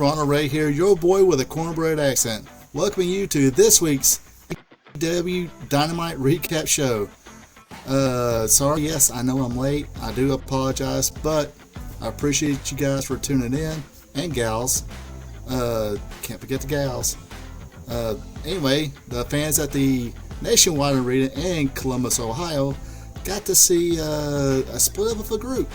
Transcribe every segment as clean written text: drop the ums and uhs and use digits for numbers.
Ronald Ray here, your boy with a cornbread accent, welcoming you to this week's AEW Dynamite recap show. Sorry, yes, I know I'm late. I do apologize, but I appreciate you guys for tuning in, and gals. Can't forget the gals. Anyway, the fans at the Nationwide Arena in Columbus, Ohio, got to see a split of a group.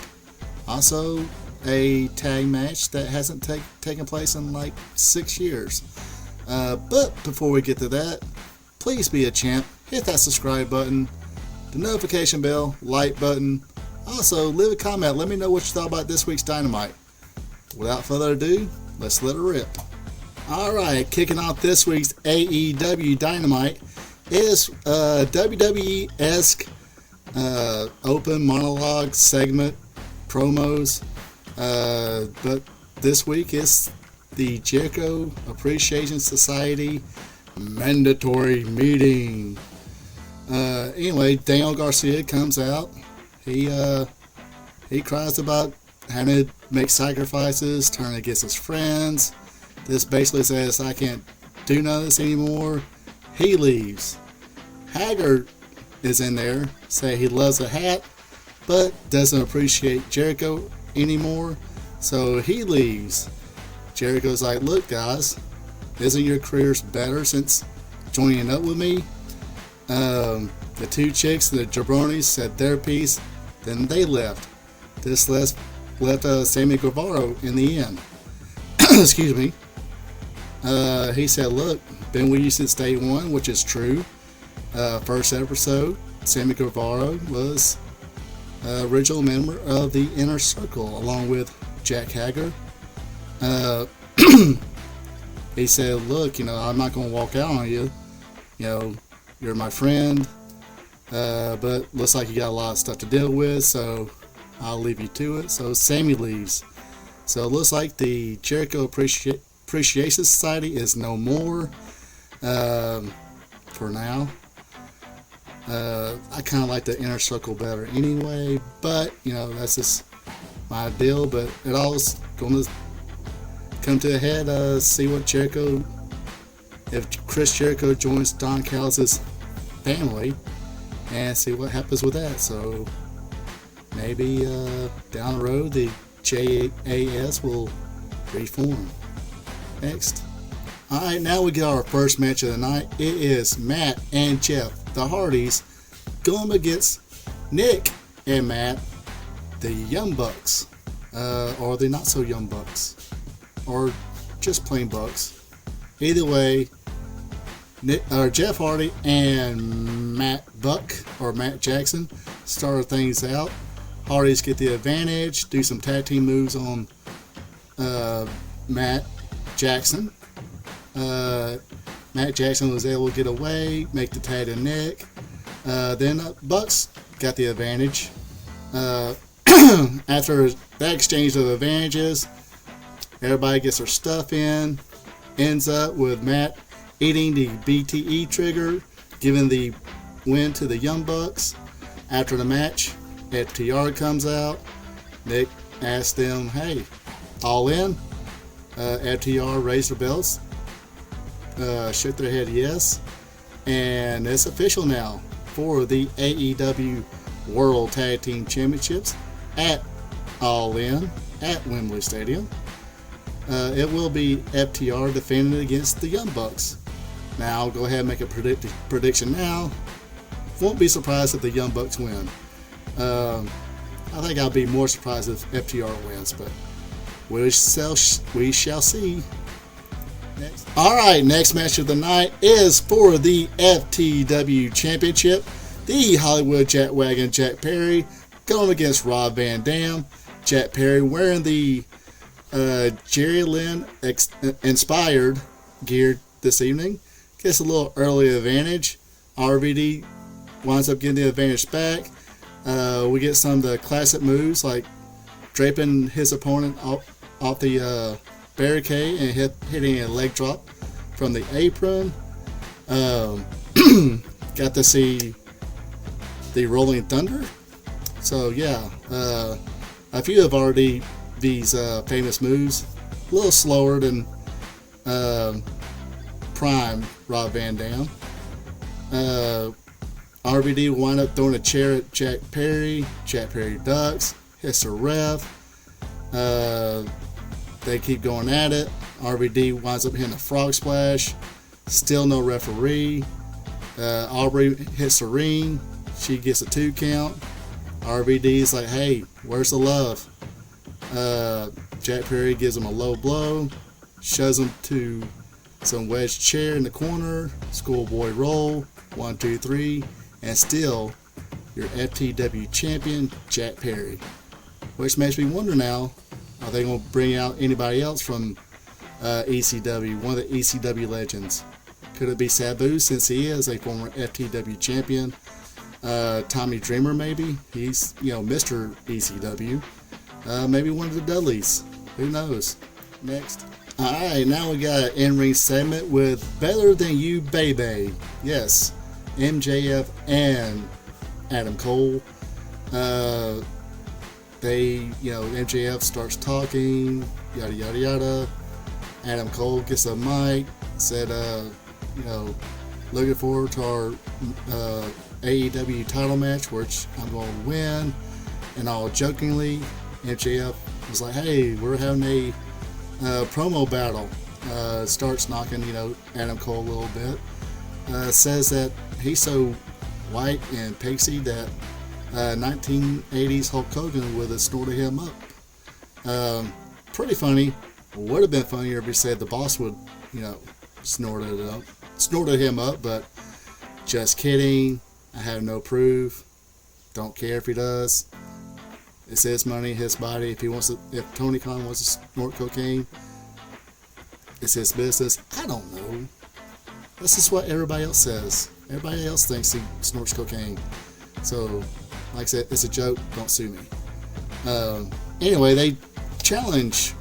Also, a tag match that hasn't taken place in like 6 years. But before we get to that, please be a champ. Hit that subscribe button, the notification bell, like button. Also, leave a comment. Let me know what you thought about this week's Dynamite. Without further ado, let's let it rip. Alright, kicking off this week's AEW Dynamite is WWE-esque open monologue segment promos. But this week is the Jericho Appreciation Society mandatory meeting. Anyway, Daniel Garcia comes out. He cries about having to make sacrifices, turning against his friends. This basically says, I can't do none of this anymore. He leaves. Hager is in there, say he loves a hat, but doesn't appreciate Jericho anymore, so he leaves. Jericho's like, look guys, isn't your careers better since joining up with me? The two chicks, the jabronis, said their piece, then they left. This left Sammy Guevara in the end. Excuse me. He said, look, been with you since day one, which is true. First episode, Sammy Guevara was original member of the Inner Circle along with Jack Hager. He said, look, I'm not going to walk out on you. You're my friend, but looks like you got a lot of stuff to deal with, so I'll leave you to it. So Sammy leaves. So it looks like the Jericho Appreciation Society is no more for now. I kind of like the Inner Circle better anyway, but that's just my deal. But it all's going to come to a head. See what Jericho, if Chris Jericho joins Don Callis' family, and see what happens with that. So maybe down the road the JAS will reform. Next. Alright, now we get our first match of the night. It is Matt and Jeff, the Hardys, going against Nick and Matt, the Young Bucks. Or the not so Young Bucks. Or just plain Bucks. Either way, Jeff Hardy and Matt Buck, or Matt Jackson, start things out. Hardys get the advantage, do some tag team moves on Matt Jackson. Matt Jackson was able to get away, make the tag to Nick. Then Bucks got the advantage. After that exchange of advantages, everybody gets their stuff in. Ends up with Matt eating the BTE trigger, giving the win to the Young Bucks. After the match, FTR comes out. Nick asks them, hey, all in? FTR raised their belts, shook their head yes, and it's official now for the AEW World Tag Team Championships at All In at Wembley Stadium. It will be FTR defending against the Young Bucks. Now I'll go ahead and make a prediction now. Won't be surprised if the Young Bucks win. I think I'll be more surprised if FTR wins, but we shall see. Alright, next match of the night is for the FTW Championship. The Hollywood Jackwagon Jack Perry going against Rob Van Dam. Jack Perry wearing the Jerry Lynn inspired gear this evening. Gets a little early advantage. RVD winds up getting the advantage back. We get some of the classic moves like draping his opponent off the barricade and hitting a leg drop from the apron. Got to see the Rolling Thunder. So yeah, a few of RVD's famous moves a little slower than prime Rob Van Dam. RVD wind up throwing a chair at Jack Perry. Jack Perry ducks, hits a ref. They keep going at it. RVD winds up hitting a frog splash. Still no referee. Aubrey hits the ring. She gets a 2 count. RVD is like, hey, where's the love? Jack Perry gives him a low blow. Shoves him to some wedge chair in the corner. Schoolboy roll. 1, 2, 3. And still, your FTW champion, Jack Perry. Which makes me wonder now, are they going to bring out anybody else from ECW, one of the ECW legends? Could it be Sabu, since he is a former FTW champion? Tommy Dreamer, maybe? He's, Mr. ECW. Maybe one of the Dudleys. Who knows? Next. Alright, now we got an in-ring segment with Better Than You, Baby. Yes, MJF and Adam Cole. MJF starts talking, yada yada yada. Adam Cole gets a mic, said, looking forward to our AEW title match, which I'm going to win. And all jokingly, MJF was like, hey, we're having a promo battle. Starts knocking, Adam Cole a little bit. Says that he's so white and pixie that 1980s Hulk Hogan would have snorted him up. Pretty funny. Would have been funnier if he said the boss would, snorted him up, but just kidding. I have no proof. Don't care if he does. It's his money, his body. If Tony Khan wants to snort cocaine, it's his business. I don't know. This is what everybody else says. Everybody else thinks he snorts cocaine. So, like I said, it's a joke. Don't sue me. Anyway, they challenge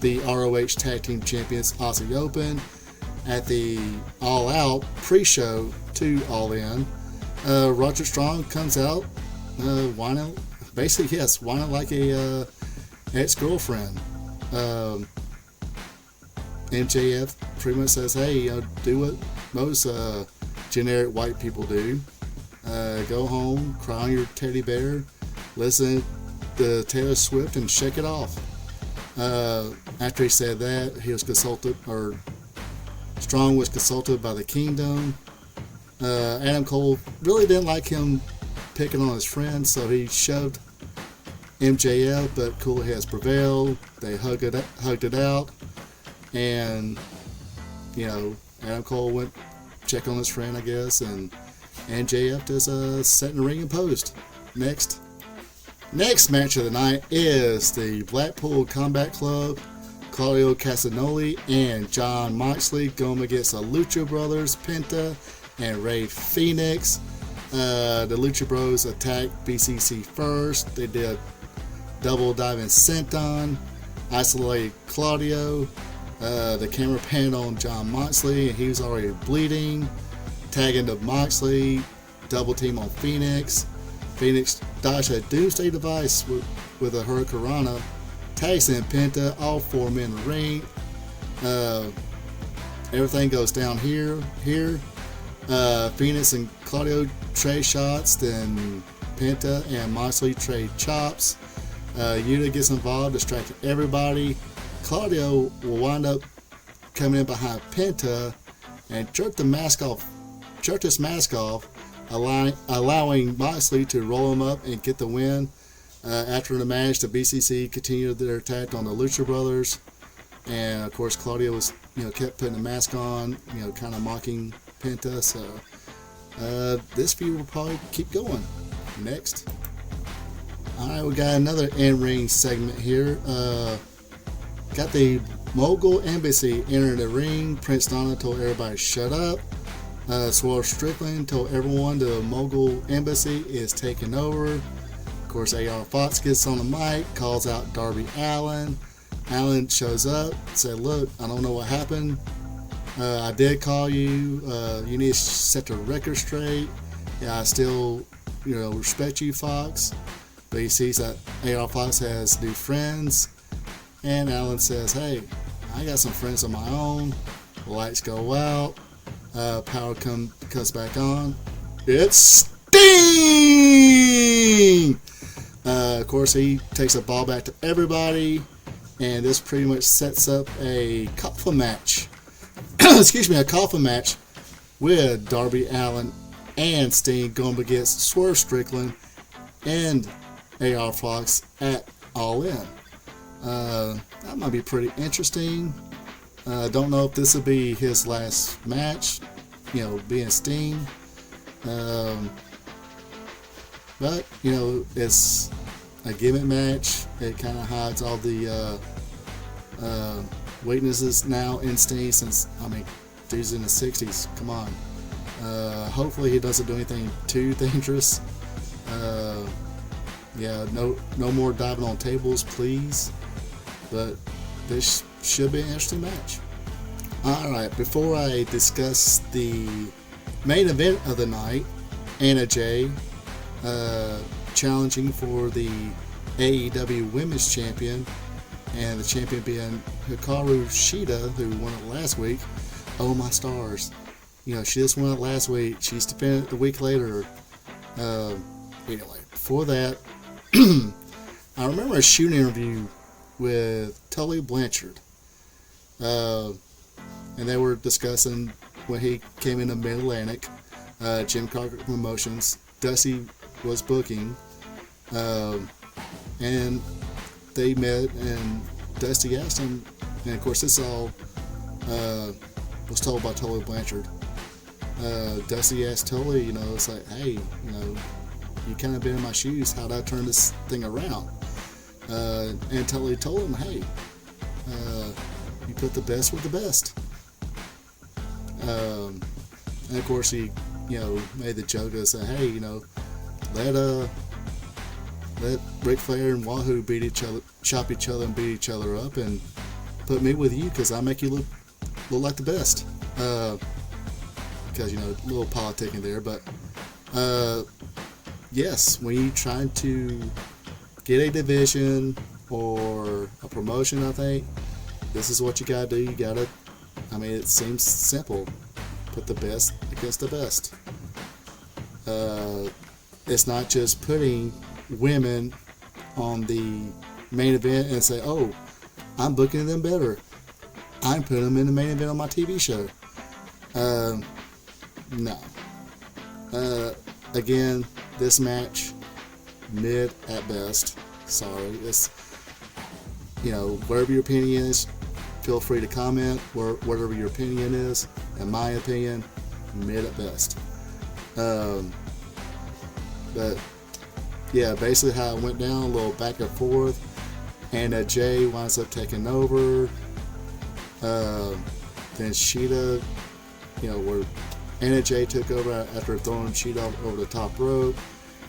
the ROH Tag Team Champions Aussie Open at the All Out pre-show to All In. Roger Strong comes out, whining like a ex-girlfriend. MJF pretty much says, hey, do what most generic white people do. Go home, cry on your teddy bear, listen to Taylor Swift, and shake it off. After he said that, Strong was consulted by the Kingdom. Adam Cole really didn't like him picking on his friends, so he shoved MJF, but cooler heads prevailed. They hugged it out, and Adam Cole went check on his friend, I guess, and MJF does set in the ring and post. Next match of the night is the Blackpool Combat Club, Claudio Castagnoli and Jon Moxley going against the Lucha Brothers, Penta and Rey Fenix. The Lucha Bros attacked BCC first. They did double diving senton, isolated Claudio. The camera panned on Jon Moxley and he was already bleeding. Tagging to Moxley, double team on Phoenix. Phoenix dodged a doomsday device with a Hurricanrana. Tags in Penta, all 4 men in the ring. Everything goes down here. Phoenix and Claudio trade shots, then Penta and Moxley trade chops. Yuta gets involved, distracting everybody. Claudio will wind up coming in behind Penta and jerk his mask off, allowing Moxley to roll him up and get the win. After the match, the BCC continued their attack on the Lucha Brothers, and of course Claudio was, kept putting the mask on, kind of mocking Penta. So this feud will probably keep going. Next, all right, we got another in-ring segment here. Got the Mogul Embassy entering the ring. Prince Nana told everybody shut up. Swerve Strickland told everyone the Mogul Embassy is taking over. Of course, AR Fox gets on the mic, calls out Darby Allin. Allin shows up, said, look, I don't know what happened. I did call you. You need to set the record straight. Yeah, I still, respect you, Fox. But he sees that AR Fox has new friends. And Alan says, hey, I got some friends of my own. Lights go out. Power comes back on. It's Sting! Of course, he takes the ball back to everybody. And this pretty much sets up a coffin match. Excuse me, a coffin match with Darby Allin and Sting going against Swerve Strickland and AR Fox at All In. That might be pretty interesting. Don't know if this will be his last match, being Sting. But, it's a gimmick match. It kind of hides all the weaknesses now in Sting since, dude's in the 60s. Come on. Hopefully he doesn't do anything too dangerous. No more diving on tables, please. But this should be an interesting match. Alright, before I discuss the main event of the night, Anna Jay challenging for the AEW Women's Champion, and the champion being Hikaru Shida, who won it last week. Oh my stars. She just won it last week. She's defended it the week later. Anyway, before that, I remember a shooting interview with Tully Blanchard. And they were discussing when he came into Mid-Atlantic, Jim Crockett Promotions. Dusty was booking. And they met, and Dusty asked him, and of course this all was told by Tully Blanchard. Dusty asked Tully, it's like, hey, you kind of been in my shoes. How'd I turn this thing around? And Tully told him, hey, you put the best with the best. And of course he, made the joke of saying, hey, let Ric Flair and Wahoo chop each other and beat each other up, and put me with you because I make you look like the best. Because, a little politicking there, but yes, when you're trying to get a division or a promotion, I think this is what you gotta do. You gotta, it seems simple. Put the best against the best. It's not just putting women on the main event and say, oh, I'm booking them better. I'm putting them in the main event on my TV show. No. Again, this match, mid at best. Sorry. It's, whatever your opinion is, feel free to comment whatever your opinion is. In my opinion, mid at best. But yeah, basically how it went down, a little back and forth, and Jay winds up taking over. Then Shida, where Anna Jay took over after throwing Shida over the top rope.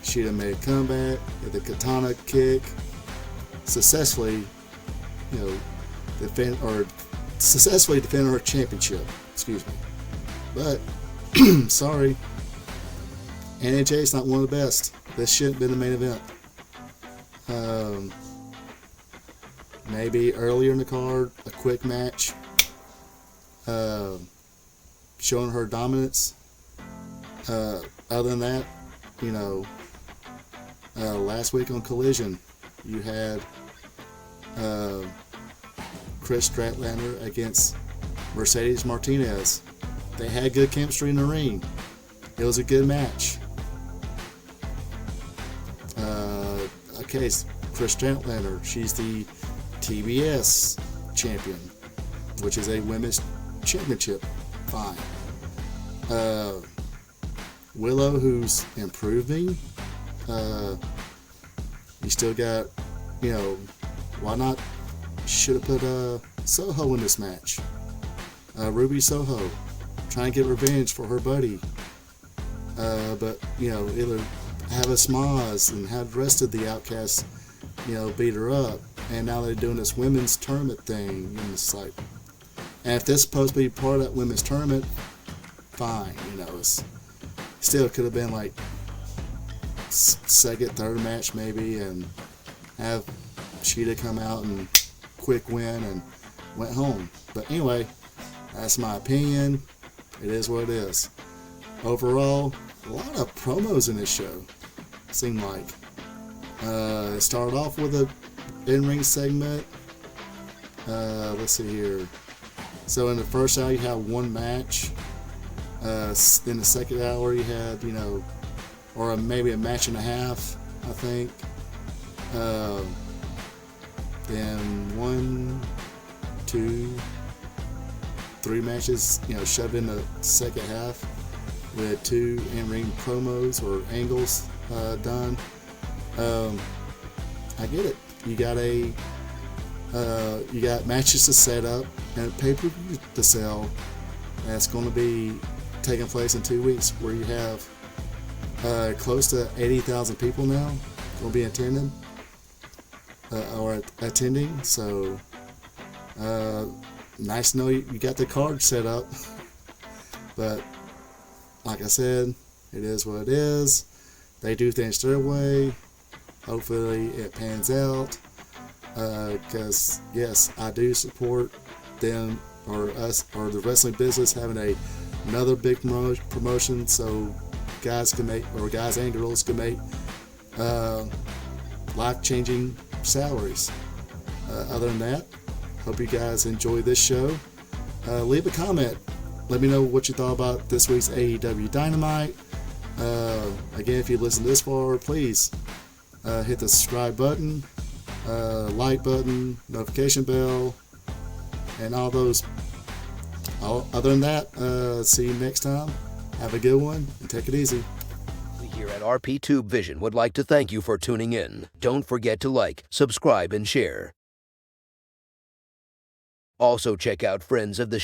Shida made a comeback, hit the katana kick, successfully defending her championship. Excuse me. But sorry, Anna Jay's not one of the best. This shouldn't have been the main event. Maybe earlier in the card, a quick match, showing her dominance. Other than that, last week on Collision, you had Chris Statlander against Mercedes Martinez. They had good chemistry in the ring. It was a good match. Okay, Chris Statlander, she's the TBS champion, which is a women's championship. Fine. Willow, who's improving. You still got, why not? Should have put Soho in this match. Ruby Soho, trying to get revenge for her buddy. But, either have a Smaz and have the rest of the Outcasts, beat her up. And now they're doing this women's tournament thing. And it's like, and if this is supposed to be part of that women's tournament, fine. It's still could have been like second, third match maybe, and have Shida come out and quick win and went home. But anyway, that's my opinion. It is what it is. Overall, a lot of promos in this show, seemed like. It started off with a in-ring segment. Let's see here. So in the first hour, you have one match. In the second hour, you had, or maybe a match and a half, I think. Then 1, 2, 3 matches, shoved in the second half with 2 in-ring promos or angles done. I get it. You got matches to set up and a pay-per-view to sell. That's going to be taking place in 2 weeks, where you have close to 80,000 people now will be attending or attending. So nice to know you got the card set up. But like I said, it is what it is. They do things their way. Hopefully it pans out. Because yes, I do support them or us or the wrestling business having another big promotion, so guys and girls can make life-changing salaries. Other than that, hope you guys enjoy this show. Leave a comment. Let me know what you thought about this week's AEW Dynamite. Again, if you listen this far, please hit the subscribe button, like button, notification bell, and all those. Other than that, see you next time. Have a good one and take it easy. We here at RP Tube Vision would like to thank you for tuning in. Don't forget to like, subscribe, and share. Also check out Friends of the